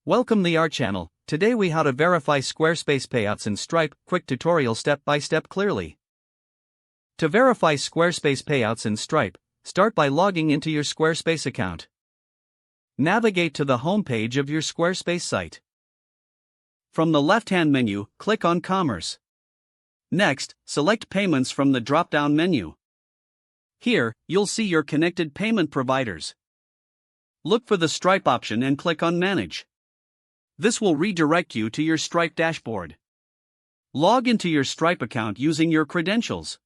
Welcome to our channel. Today we how to verify Squarespace payouts in Stripe. Quick tutorial step by step clearly. To verify Squarespace payouts in Stripe, start by logging into your Squarespace account. Navigate to the home page of your Squarespace site. From the left-hand menu, click on Commerce. Next, select Payments from the drop-down menu. Here, you'll see your connected payment providers. Look for the Stripe option and click on Manage. This will redirect you to your Stripe dashboard. Log into your Stripe account using your credentials.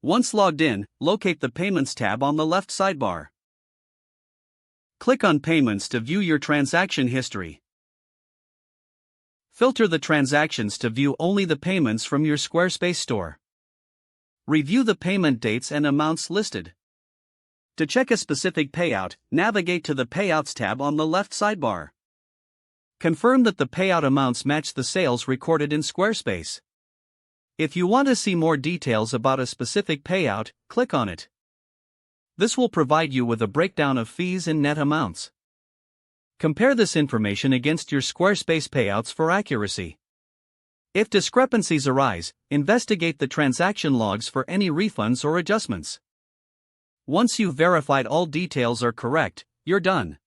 Once logged in, locate the Payments tab on the left sidebar. Click on Payments to view your transaction history. Filter the transactions to view only the payments from your Squarespace store. Review the payment dates and amounts listed. To check a specific payout, navigate to the Payouts tab on the left sidebar. Confirm that the payout amounts match the sales recorded in Squarespace. If you want to see more details about a specific payout, click on it. This will provide you with a breakdown of fees and net amounts. Compare this information against your Squarespace payouts for accuracy. If discrepancies arise, investigate the transaction logs for any refunds or adjustments. Once you've verified all details are correct, you're done.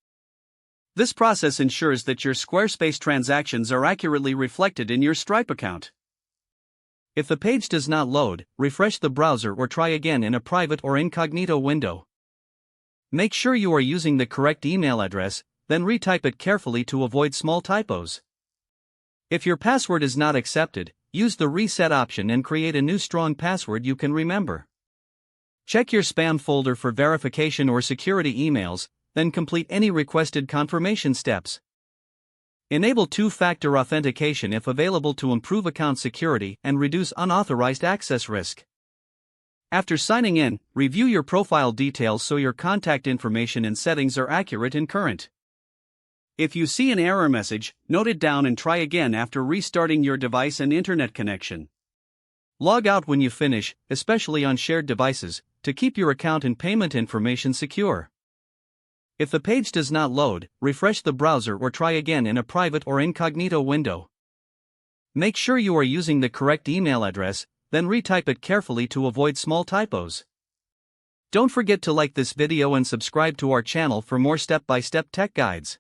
This process ensures that your Squarespace transactions are accurately reflected in your Stripe account. If the page does not load, refresh the browser or try again in a private or incognito window. Make sure you are using the correct email address, then retype it carefully to avoid small typos. If your password is not accepted, use the reset option and create a new strong password you can remember. Check your spam folder for verification or security emails, then complete any requested confirmation steps. Enable two-factor authentication if available to improve account security and reduce unauthorized access risk. After signing in, review your profile details so your contact information and settings are accurate and current. If you see an error message, note it down and try again after restarting your device and internet connection. Log out when you finish, especially on shared devices, to keep your account and payment information secure. If the page does not load, refresh the browser or try again in a private or incognito window. Make sure you are using the correct email address, then retype it carefully to avoid small typos. Don't forget to like this video and subscribe to our channel for more step-by-step tech guides.